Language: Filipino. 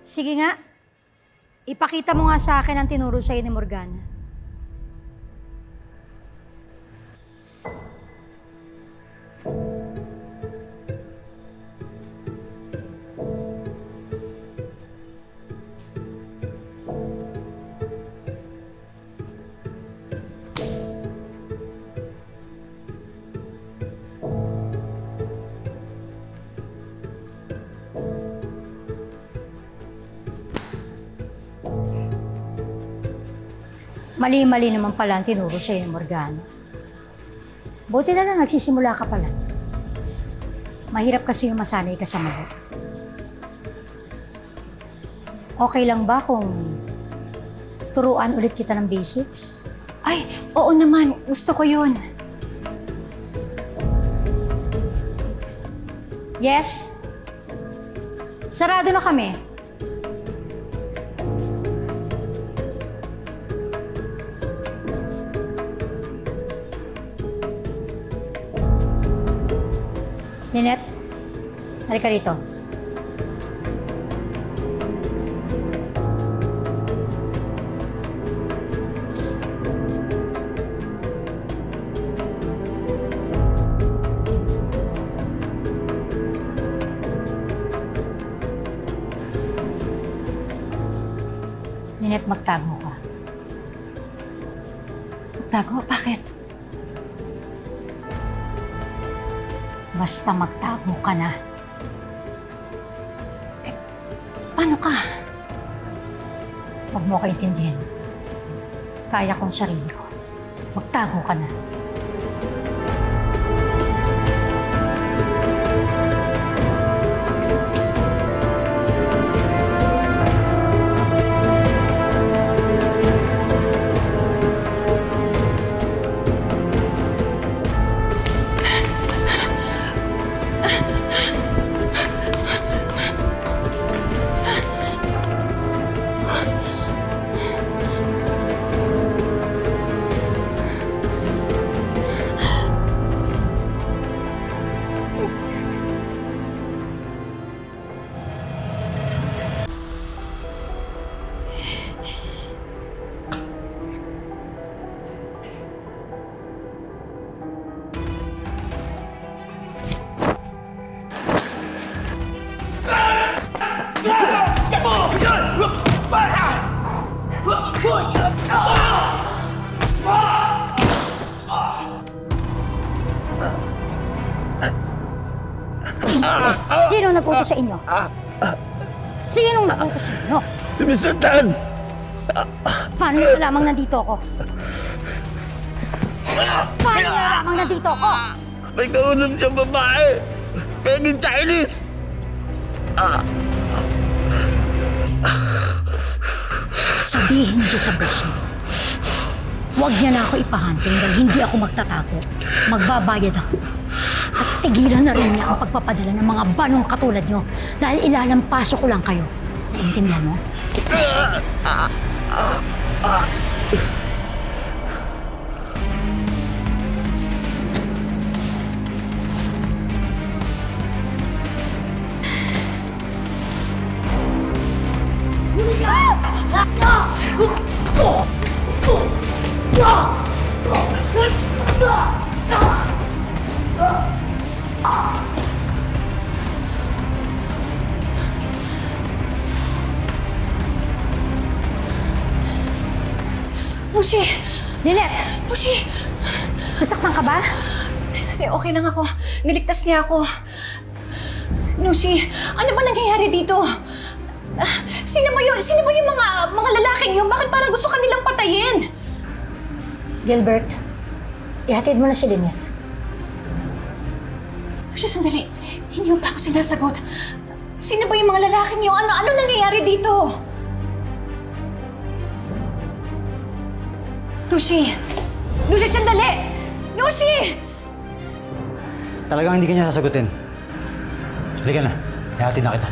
Sige nga. Ipakita mo nga sa akin ang tinuro sa'yo ni Morgana. Mali-mali naman pala ang tinuro sa'yo ni Morgana. Buti na lang nagsisimula ka pala. Mahirap kasi yung masanay ka sa magot. Okay lang ba kung turuan ulit kita ng basics? Ay, oo naman. Gusto ko yun. Yes? Sarado na kami. Ninette, halika rito. Ninette, magtago ka. Magtago? Bakit? Basta magtago ka na. Paano ka? Huwag mo kaintindihan. Kaya kong sarili ko. Magtago ka na. Sino nag-utos sa inyo? Sinong nag-utos sa inyo? Si Mr. Tan! Paano niyo alamang nandito ako? Paano niyo alamang nandito ako? May kausap siyang babae! Peging Chinese! Sabihin niyo sa boss mo. Huwag niya na ako ipahunting dahil hindi ako magtatago. Magbabayad ako. At tigilan na rin niya ang pagpapadala ng mga banong katulad niyo dahil ilalampaso ko lang kayo. Naintindihan mo? Lucy! Lilet! Lucy! Nasaktan ka ba? Okay lang ako. Niligtas niya ako. Lucy, ano ba nangyayari dito? Sino ba yung mga lalaking yun? Bakit parang gusto kanilang patayin? Gilbert, ihatid mo na si Lynette. Lucy, sandali. Hindi mo pa ako sinasagot. Sino ba yung mga lalaking yun? Ano nangyayari dito? Lucy! Lucy, sandali! Lucy! Talagang hindi ka niya sasagutin. Halika na, ihatid na kita.